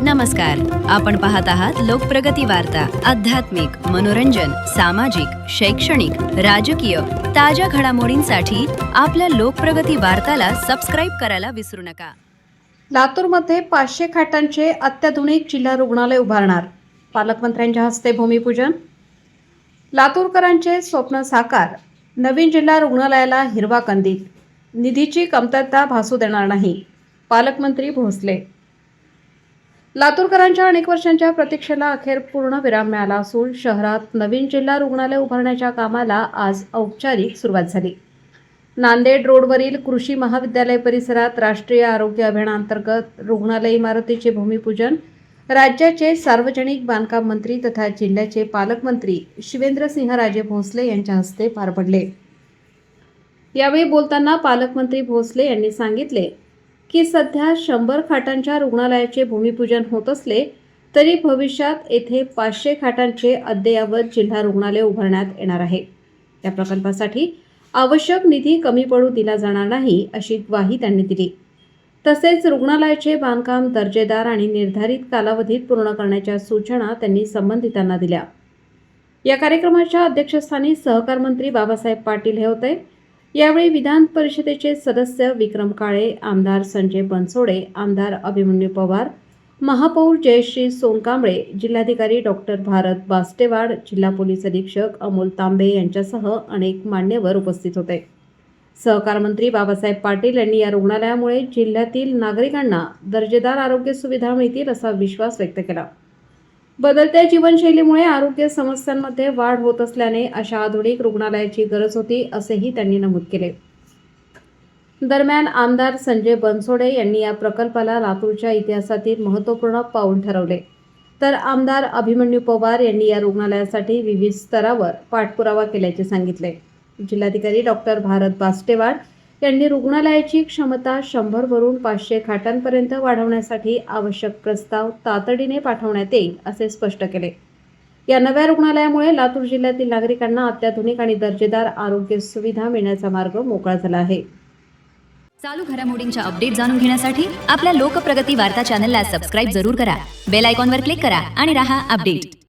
नमस्कार, आपण पाहत आहात लोकप्रगती वार्ता। आध्यात्मिक, मनोरंजन, सामाजिक, शैक्षणिक, राजकीय ताज्या घडामोडींसाठी आपल्या लोकप्रगती वार्ताला सबस्क्राइब करायला विसरू नका। लातूरमध्ये 500 खाटांचे अत्याधुनिक जिल्हा रुग्णालय उभारणार, पालकमंत्र्यांच्या हस्ते भूमिपूजन। लातूरकरांचे स्वप्न साकार, नवीन जिल्हा रुग्णालयाला हिरवा कंदील, निधीची कमतरता भासू देणार नाही, पालकमंत्री भोसले। लातूरकरांच्या अनेक वर्षांच्या प्रतीक्षेला अखेर पूर्णविराम मिळाला असून शहरात नवीन जिल्हा रुग्णालय उभारण्याच्या कामाला आज औपचारिक सुरुवात झाली। नांदेड रोडवरील कृषी महाविद्यालय परिसरात राष्ट्रीय आरोग्य अभियानांतर्गत रुग्णालय इमारतीचे भूमिपूजन राज्याचे सार्वजनिक बांधकाम मंत्री तथा जिल्ह्याचे पालकमंत्री शिवेंद्रसिंहराजे भोसले यांच्या हस्ते पार पडले। यावेळी बोलताना पालकमंत्री भोसले यांनी सांगितले की सध्या 100 खाटांच्या रुग्णालयाचे भूमिपूजन होत असले तरी भविष्यात येथे 500 खाटांचे अद्ययावत जिल्हा रुग्णालय उभारण्यात येणार आहे। या प्रकल्पासाठी आवश्यक निधी कमी पडू दिला जाणार नाही अशी ग्वाही त्यांनी दिली। तसेच रुग्णालयाचे बांधकाम दर्जेदार आणि निर्धारित कालावधीत पूर्ण करण्याच्या सूचना त्यांनी संबंधितांना दिल्या। या कार्यक्रमाच्या अध्यक्षस्थानी सहकार मंत्री बाबासाहेब पाटील हे होते। यावेळी विधान परिषदेचे सदस्य विक्रम काळे, आमदार संजय बनसोडे, आमदार अभिमन्यू पवार, महापौर जयश्री सोनकांबळे, जिल्हाधिकारी डॉक्टर भारत बास्टेवाड, जिल्हा पोलीस अधीक्षक अमोल तांबे यांच्यासह अनेक मान्यवर उपस्थित होते। सहकार मंत्री बाबासाहेब पाटील यांनी या रुग्णालयामुळे जिल्ह्यातील नागरिकांना दर्जेदार आरोग्य सुविधा मिळतील असा विश्वास व्यक्त केला। बदलत्या जीवनशैलीमुळे आरोग्य समस्यांमध्ये वाढ होत असल्याने अशा आधुनिक रुग्णालयाची गरज होती असेही त्यांनी नमूद केले। दरम्यान आमदार संजय बनसोडे यांनी या प्रकल्पाला लातूरच्या इतिहासातील महत्त्वपूर्ण पाऊल ठरवले, तर आमदार अभिमन्यू पवार यांनी या रुग्णालयासाठी विविध स्तरावर पाठपुरावा केल्याचे सांगितले। जिल्हाधिकारी डॉक्टर भारत बास्टेवाड यांनी रुग्णालयाची क्षमता 100 वरून 500 खाटांपर्यंत वाढवण्यासाठी आवश्यक प्रस्ताव तातडीने पाठवण्यात येईल असे स्पष्ट केले। या नव्या रुग्णालयामुळे लातूर जिल्ह्यातील नागरिकांना अत्याधुनिक आणि दर्जेदार आरोग्य सुविधा मिळण्याचा मार्ग मोकळा झाला आहे। चालू घडामोडींच्या अपडेट जाणून घेण्यासाठी आपल्या लोकप्रगती वार्ता चॅनलला सबस्क्राइब जरूर करा। बेल आयकॉनवर क्लिक करा आणि रहा अपडेट।